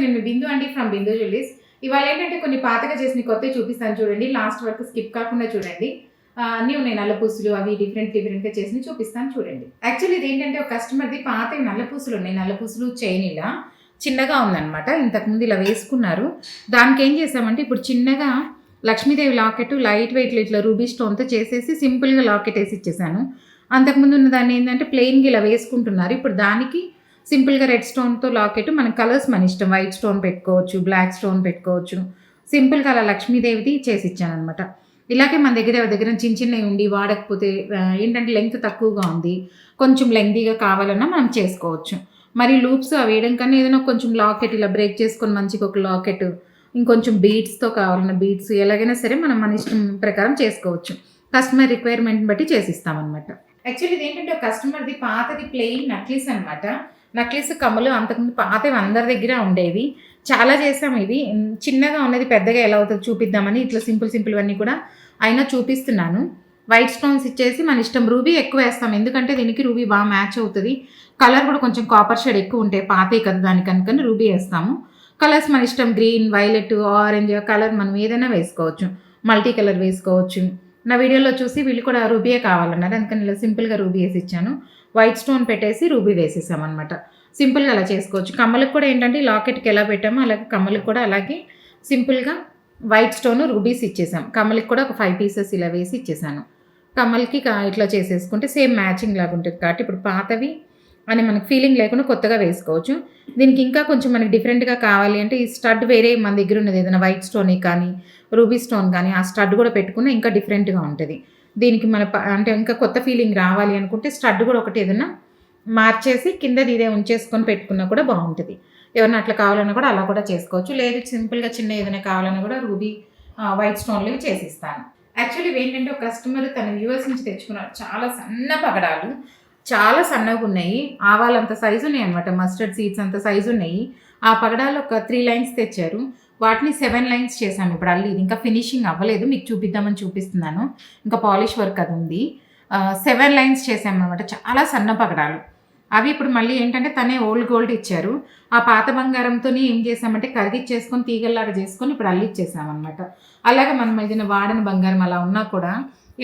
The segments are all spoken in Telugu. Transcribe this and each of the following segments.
నేను మీ బిందు అండి ఫ్రమ్ బిందు జ్యువెలరీస్. ఇవాళ ఏంటంటే కొన్ని పాతగా చేసిన కొత్తవి చూపిస్తాను చూడండి. లాస్ట్ వరకు స్కిప్ కాకుండా చూడండి. అన్నీ ఉన్నాయి, నల్ల పూసలు అవి డిఫరెంట్గా చేసి చూపిస్తాను చూడండి. యాక్చువల్లీ ఇది ఏంటంటే ఒక కస్టమర్ది పాత నల్ల పూసలు ఉన్నాయి. నల్ల పూసలు చైన్ ఇలా చిన్నగా ఉందన్నమాట. ఇంతకుముందు ఇలా వేసుకున్నారు. దానికి ఏం చేసామంటే ఇప్పుడు చిన్నగా లక్ష్మీదేవి లాకెట్ లైట్ వెయిట్లో ఇట్లా రూబీ స్టోన్తో చేసేసి సింపుల్గా లాకెట్ వేసి ఇచ్చేసాను. అంతకుముందు ఉన్న దాన్ని ఏంటంటే ప్లెయిన్గా ఇలా వేసుకుంటున్నారు. ఇప్పుడు దానికి సింపుల్గా రెడ్ స్టోన్తో లాకెట్, మన కలర్స్ మన ఇష్టం, వైట్ స్టోన్ పెట్టుకోవచ్చు, బ్లాక్ స్టోన్ పెట్టుకోవచ్చు. సింపుల్గా అలా లక్ష్మీదేవిది చేసి ఇచ్చాను అనమాట. ఇలాగే మన దగ్గర చిన్న చిన్నవి ఉండి వాడకపోతే ఏంటంటే లెంగ్త్ తక్కువగా ఉంది, కొంచెం లెంగ్తీగా కావాలన్నా మనం చేసుకోవచ్చు. మరి లూప్స్ అవి వేయడం కన్నా ఏదైనా కొంచెం లాకెట్ ఇలా బ్రేక్ చేసుకొని మంచిగా ఒక లాకెట్, ఇంకొంచెం బీడ్స్తో కావాలన్న బీడ్స్, ఎలాగైనా సరే మనం మన ఇష్టం ప్రకారం చేసుకోవచ్చు. కస్టమర్ రిక్వైర్మెంట్ బట్టి చేసిస్తామన్నమాట. యాక్చువల్లీ ఇది ఏంటంటే ఒక కస్టమర్ది పాతది ప్లెయిన్ నక్లీస్ అనమాట. నక్లీస్ కమ్మలు అంతకుముందు పాతవి అందరి దగ్గర ఉండేవి. చాలా చేసాము. ఇది చిన్నగా ఉన్నది పెద్దగా ఎలా అవుతుంది చూపిద్దామని ఇట్లా సింపుల్ అన్నీ కూడా అయినా చూపిస్తున్నాను. వైట్ స్టోన్స్ ఇచ్చేసి మన ఇష్టం. రూబీ ఎక్కువ వేస్తాం, ఎందుకంటే దీనికి రూబీ బాగా మ్యాచ్ అవుతుంది. కలర్ కూడా కొంచెం కాపర్ షేడ్ ఎక్కువ ఉంటాయి పాతే కదా, దానికి అందుకని రూబీ వేస్తాము. కలర్స్ మన ఇష్టం, గ్రీన్, వైలెట్, ఆరెంజ్ కలర్ మనం ఏదైనా వేసుకోవచ్చు. మల్టీ కలర్ వేసుకోవచ్చు. నా వీడియోలో చూసి వీళ్ళు కూడా రూబీయే కావాలన్నారు, అందుకని ఇలా సింపుల్గా రూబీ వేసి ఇచ్చాను. వైట్ స్టోన్ పెట్టేసి రూబీ వేసేసామన్నమాట. సింపుల్గా అలా చేసుకోవచ్చు. కమ్మలకు కూడా ఏంటంటే లాకెట్కి ఎలా పెట్టామో అలాగే కమ్మలకు కూడా అలాగే సింపుల్గా వైట్ స్టోన్ రూబీస్ ఇచ్చేసాం. కమ్మలకి కూడా ఒక 5 పీసెస్ ఇలా వేసి ఇచ్చేసాను. కమ్మలకి ఇట్లా చేసేసుకుంటే సేమ్ మ్యాచింగ్ లాగా ఉంటుంది. కాబట్టి ఇప్పుడు పాతవి అని మనకి ఫీలింగ్ లేకుండా కొత్తగా వేసుకోవచ్చు. దీనికి ఇంకా కొంచెం మనకి డిఫరెంట్గా కావాలి అంటే ఈ స్టడ్ వేరే మన దగ్గర ఉన్నది ఏదైనా వైట్ స్టోన్ కానీ రూబీ స్టోన్ కానీ ఆ స్టడ్ కూడా పెట్టుకున్న ఇంకా డిఫరెంట్గా ఉంటుంది. దీనికి మన అంటే ఇంకా కొత్త ఫీలింగ్ రావాలి అనుకుంటే స్టడ్ కూడా ఒకటి ఏదైనా మార్చేసి కిందది ఇదే ఉంచేసుకొని పెట్టుకున్నా కూడా బాగుంటుంది. ఎవరైనా అట్లా కావాలన్నా కూడా అలా కూడా చేసుకోవచ్చు. లేదు సింపుల్గా చిన్న ఏదైనా కావాలన్నా కూడా రూబీ వైట్ స్టోన్లు చేసిస్తాను. యాక్చువల్లీ ఏంటంటే ఒక కస్టమర్ తన వ్యూవర్స్ నుంచి తెచ్చుకున్నారు. చాలా సన్న పగడాలు, చాలా సన్నగా ఉన్నాయి. ఆవాలంత సైజు ఉన్నాయి అనమాట, మస్టర్డ్ సీడ్స్ అంత సైజు ఉన్నాయి. ఆ పగడాలు ఒక 3 లైన్స్ తెచ్చారు. వాటిని 7 లైన్స్ చేశాము. ఇప్పుడు అల్లి ఇంకా ఫినిషింగ్ అవ్వలేదు, మీకు చూపిద్దామని చూపిస్తున్నాను. ఇంకా పాలిష్ వర్క్ అది ఉంది. 7 లైన్స్ చేసాము అనమాట. చాలా సన్న పగడాలు అవి. ఇప్పుడు మళ్ళీ ఏంటంటే తనే ఓల్డ్ గోల్డ్ ఇచ్చారు. ఆ పాత బంగారంతో ఏం చేసామంటే కరిగిచ్చేసుకొని తీగల్లాగా చేసుకొని ఇప్పుడు అల్లిచ్చేసామన్నమాట. అలాగే మనం ఏదైనా వాడని బంగారం అలా ఉన్నా కూడా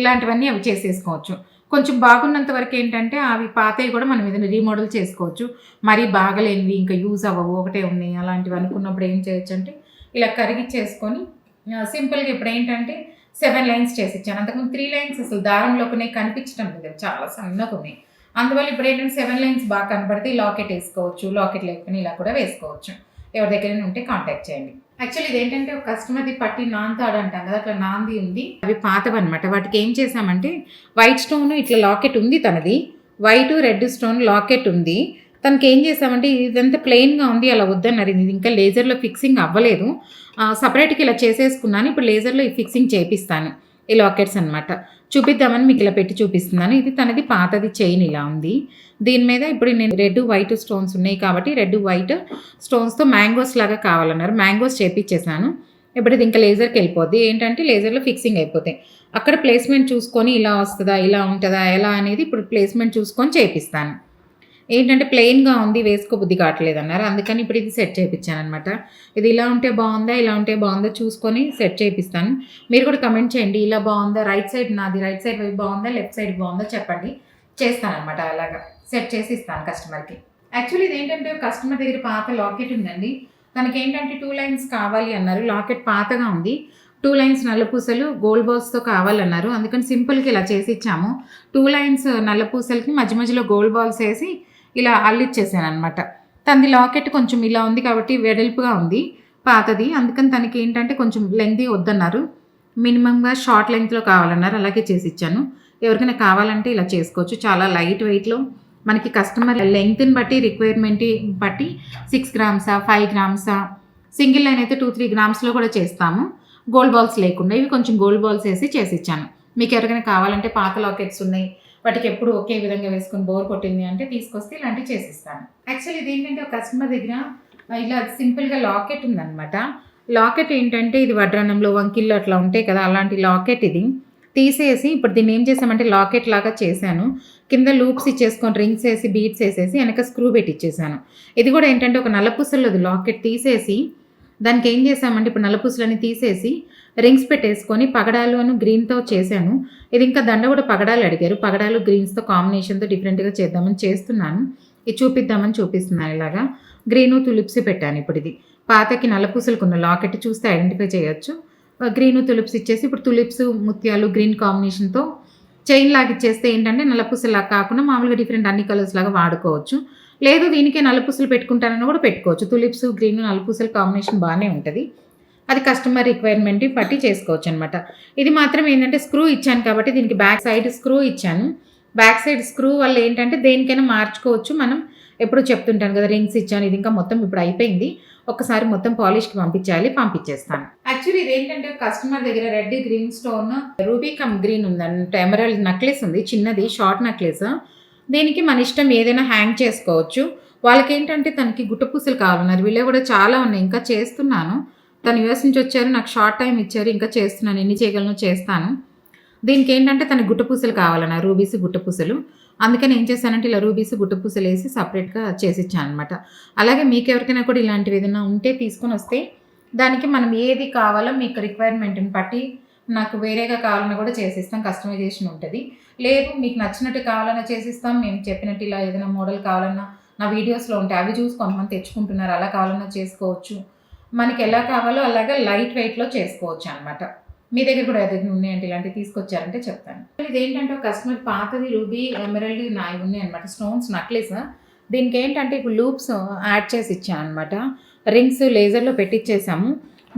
ఇలాంటివన్నీ అవి చేసేసుకోవచ్చు. కొంచెం బాగున్నంత వరకు ఏంటంటే అవి పాతవి కూడా మనం ఏదైనా రీమోడల్ చేసుకోవచ్చు. మరీ బాగలేనివి ఇంకా యూజ్ అవ్వవు, ఒకటే ఉన్నాయి అలాంటివి అనుకున్నప్పుడు ఏం చేయొచ్చు అంటే ఇలా కరిగిచ్చేసుకొని సింపుల్గా ఇప్పుడు ఏంటంటే 7 లైన్స్ చేసి ఇచ్చాను. అంతకుముందు 3 లైన్స్ అసలు దారంలోనే కనిపించడం లేదు, చాలా సన్నగా ఉన్నాయి. అందువల్ల ఇప్పుడు ఏంటంటే 7 లైన్స్ బాగా కనపడితే లాకెట్ వేసుకోవచ్చు, లాకెట్ లేకపోయినా ఇలా కూడా వేసుకోవచ్చు. ఎవరి దగ్గరైనా ఉంటే కాంటాక్ట్ చేయండి. యాక్చువల్లీ ఇదేంటంటే ఒక కస్టమర్ది పట్టి నాంతాడు అంటాం కదా, అట్లా నాంది ఉంది. అవి పాతవి అనమాట. వాటికి ఏం చేసామంటే వైట్ స్టోన్ ఇట్లా లాకెట్ ఉంది తనది, వైట్ రెడ్ స్టోన్ లాకెట్ ఉంది. తనకి ఏం చేసామంటే ఇదంతా ప్లెయిన్గా ఉంది, అలా వద్దన్నారు. ఇది ఇంకా లేజర్లో ఫిక్సింగ్ అవ్వలేదు, సపరేట్గా ఇలా చేసేసుకున్నాను. ఇప్పుడు లేజర్లో ఈ ఫిక్సింగ్ చేపిస్తాను. ఈ లాకెట్స్ అనమాట చూపిద్దామని మీకు ఇలా పెట్టి చూపిస్తున్నాను. ఇది తనది పాతది చైన్ ఇలా ఉంది. దీని మీద ఇప్పుడు నేను రెడ్ వైట్ స్టోన్స్ ఉన్నాయి కాబట్టి రెడ్ వైట్ స్టోన్స్తో మ్యాంగోస్ లాగా కావాలన్నారు. మ్యాంగోస్ చేపించేసాను. ఇప్పుడు ఇది ఇంకా లేజర్కి వెళ్ళిపోద్ది. ఏంటంటే లేజర్లో ఫిక్సింగ్ అయిపోతాయి. అక్కడ ప్లేస్మెంట్ చూసుకొని ఇలా వస్తుందా ఇలా ఉంటుందా ఎలా అనేది ఇప్పుడు ప్లేస్మెంట్ చూసుకొని చేపిస్తాను. ఏంటంటే ప్లెయిన్గా ఉంది, వేసుకోబుద్ధి కావట్లేదు అన్నారు, అందుకని ఇప్పుడు ఇది సెట్ చేయించాను అనమాట. ఇది ఇలా ఉంటే బాగుందా ఇలా ఉంటే బాగుందా చూసుకొని సెట్ చేయిస్తాను. మీరు కూడా కమెంట్ చేయండి, ఇలా బాగుందా, రైట్ సైడ్ నాది రైట్ సైడ్ వైపు బాగుందా లెఫ్ట్ సైడ్ బాగుందా చెప్పండి. చేస్తానమాట. అలాగా సెట్ చేసి ఇస్తాను కస్టమర్కి. యాక్చువల్లీ ఇది ఏంటంటే కస్టమర్ దగ్గర పాత లాకెట్ ఉందండి. తనకి ఏంటంటే 2 లైన్స్ కావాలి అన్నారు. లాకెట్ పాతగా ఉంది, 2 లైన్స్ నల్లపూసలు గోల్డ్ బాల్స్తో కావాలన్నారు. అందుకని సింపుల్గా ఇలా చేసి ఇచ్చాము. 2 లైన్స్ నల్లపూసలకి మధ్యలో గోల్డ్ బాల్స్ వేసి ఇలా అల్లిచ్చేసాను అనమాట. తనది లాకెట్ కొంచెం ఇలా ఉంది కాబట్టి వెడల్పుగా ఉంది పాతది, అందుకని తనకి ఏంటంటే కొంచెం లెంగ్తీ వద్దన్నారు, మినిమంగా షార్ట్ లెంగ్త్లో కావాలన్నారు. అలాగే చేసి ఇచ్చాను. ఎవరికైనా కావాలంటే ఇలా చేసుకోవచ్చు. చాలా లైట్ వెయిట్లో మనకి కస్టమర్ లెంగ్త్ని బట్టి రిక్వైర్మెంట్ బట్టి 6 గ్రామ్సా 5 గ్రామ్సా, సింగిల్ లైన్ అయితే 2-3 గ్రామ్స్లో కూడా చేస్తాము. గోల్డ్ బాల్స్ లేకుండా ఇవి కొంచెం గోల్డ్ బాల్స్ వేసి చేసి ఇచ్చాను. మీకు ఎవరికైనా కావాలంటే పాత లాకెట్స్ ఉన్నాయి, వాటికి ఎప్పుడు ఒకే విధంగా వేసుకొని బోర్ కొట్టింది అంటే తీసుకొస్తే ఇలాంటివి చేసిస్తాను. యాక్చువల్లీ ఇది ఏంటంటే ఒక కస్టమర్ దగ్గర ఇలా సింపుల్గా లాకెట్ ఉందన్నమాట. లాకెట్ ఏంటంటే ఇది వడ్రానంలో వంకిల్లో అట్లా ఉంటాయి కదా, అలాంటి లాకెట్ ఇది తీసేసి ఇప్పుడు దీన్ని ఏం చేసామంటే లాకెట్ లాగా చేశాను. కింద లూప్స్ ఇచ్చేసుకొని రింగ్స్ వేసి బీడ్స్ వేసేసి వెనక స్క్రూ పెట్టిచ్చేసాను. ఇది కూడా ఏంటంటే ఒక నల్లపూసలది లాకెట్ తీసేసి దానికి ఏం చేసామంటే ఇప్పుడు నల్లపూసలని తీసేసి రింగ్స్ పెట్టేసుకొని పగడాలు గ్రీన్తో చేశాను. ఇది ఇంకా దండ కూడా పగడాలు అడిగారు. పగడాలు గ్రీన్స్తో కాంబినేషన్తో డిఫరెంట్గా చేద్దామని చేస్తున్నాను. ఇది చూపిద్దామని చూపిస్తున్నాను. ఇలాగా గ్రీను తులిప్స్ పెట్టాను. ఇప్పుడు ఇది పాతకి నల్లపూసలకు ఉన్న లాకెట్ చూస్తే ఐడెంటిఫై చేయొచ్చు. గ్రీను తులిప్స్ ఇచ్చేసి ఇప్పుడు తులిప్స్ ముత్యాలు గ్రీన్ కాంబినేషన్తో చైన్ లాగా ఇచ్చేస్తే ఏంటంటే నల్లపూసలాగా కాకుండా మామూలుగా డిఫరెంట్ అన్ని కలర్స్ లాగా వాడుకోవచ్చు. లేదు దీనికే నల్లపూసలు పెట్టుకుంటానని కూడా పెట్టుకోవచ్చు. తులిప్స్ గ్రీన్ నల్లపూసల కాంబినేషన్ బాగానే ఉంటుంది. అది కస్టమర్ రిక్వైర్మెంట్ బట్టి చేసుకోవచ్చు అనమాట. ఇది మాత్రం ఏంటంటే స్క్రూ ఇచ్చాను కాబట్టి దీనికి బ్యాక్ సైడ్ స్క్రూ ఇచ్చాను. బ్యాక్ సైడ్ స్క్రూ వల్ల ఏంటంటే దేనికైనా మార్చుకోవచ్చు. మనం ఎప్పుడు చెప్తుంటాను కదా, రింగ్స్ ఇచ్చాను. ఇది ఇంకా మొత్తం ఇప్పుడు అయిపోయింది. ఒక్కసారి మొత్తం పాలిష్కి పంపించేస్తాను. యాక్చువల్లీ ఇది ఏంటంటే కస్టమర్ దగ్గర red green stone ruby come green ఉందంటే ఎమరాల్డ్ నెక్లెస్ ఉంది, చిన్నది షార్ట్ నెక్లెస్. దీనికి మన ఇష్టం ఏదైనా హ్యాంగ్ చేసుకోవచ్చు. వాళ్ళకి ఏంటంటే తనకి గుట్టపూసలు కావాలన్నారు. వీళ్ళే కూడా చాలా ఉన్నాయి, ఇంకా చేస్తున్నాను. తను యూఎస్ నుంచి వచ్చారు, నాకు షార్ట్ టైం ఇచ్చారు, ఇంకా చేస్తున్నాను. ఎన్ని చేయగలను చేస్తాను. దీనికి ఏంటంటే తనకి గుట్టపూసలు కావాలన్నారు, రూబీస్ గుట్టపూసలు. అందుకని ఏం చేశానంటే ఇలా రూబీస్ గుట్టపూసలు వేసి సపరేట్గా చేసిచ్చాను అనమాట. అలాగే మీకు ఎవరికైనా కూడా ఇలాంటివి ఏదైనా ఉంటే తీసుకొని వస్తే దానికి మనం ఏది కావాలో మీకు రిక్వైర్మెంట్ని బట్టి నాకు వేరేగా కావాలన్నా కూడా చేసిస్తాం. కస్టమైజేషన్ ఉంటుంది. లేదు మీకు నచ్చినట్టు కావాలన్నా చేసిస్తాం. మేము చెప్పినట్టు ఇలా ఏదైనా మోడల్ కావాలన్నా నా వీడియోస్లో ఉంటాయి, అవి చూసి కొంతమంది తెచ్చుకుంటున్నారు. అలా కావాలన్నా చేసుకోవచ్చు. మనకి ఎలా కావాలో అలాగా లైట్ వెయిట్లో చేసుకోవచ్చు అనమాట. మీ దగ్గర కూడా ఏదైనా ఉన్నాయంటే ఇలాంటివి తీసుకొచ్చారంటే చెప్తాను. ఇదేంటంటే కస్టమర్ పాతది రూబీ ఎమరాల్డ్ నాయి ఉన్నాయి అనమాట, స్టోన్స్ నెక్లెస్. దీనికి ఏంటంటే ఇప్పుడు లూప్స్ యాడ్ చేసి ఇచ్చాను అనమాట. రింగ్స్ లేజర్లో పెట్టించేసాము.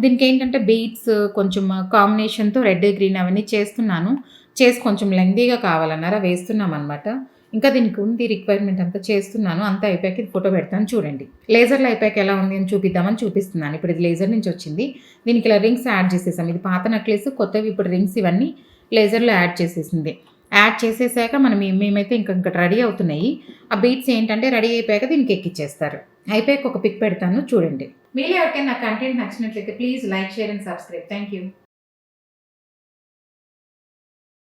దీనికి ఏంటంటే బీడ్స్ కొంచెం కాంబినేషన్తో రెడ్ గ్రీన్ అవన్నీ చేస్తున్నాను. చేసి కొంచెం లెంగ్తీగా కావాలన్నారా వేస్తున్నాం అనమాట. ఇంకా దీనికి ఉంది రిక్వైర్మెంట్ అంతా చేస్తున్నాను. అంతా అయిపోయాక ఇది ఫోటో పెడతాను చూడండి. లేజర్లో అయిపోయాక ఎలా ఉంది అని చూపిద్దామని చూపిస్తున్నాను. ఇప్పుడు ఇది లేజర్ నుంచి వచ్చింది. దీనికి ఇలా రింగ్స్ యాడ్ చేసేసాం. ఇది పాత నెక్లెస్, కొత్తవి ఇప్పుడు రింగ్స్ ఇవన్నీ లేజర్లో యాడ్ చేసేసింది. యాడ్ చేసేసాక మేమైతే ఇంకా రెడీ అవుతున్నాయి. ఆ బీట్స్ ఏంటంటే రెడీ అయిపోయాక దీనికి ఎక్కిచ్చేస్తారు. అయిపోయాక ఒక పిక్ పెడతాను చూడండి. మీరు ఎవరికైనా నా కంటెంట్ నచ్చినట్లయితే please like, share and subscribe. Thank you.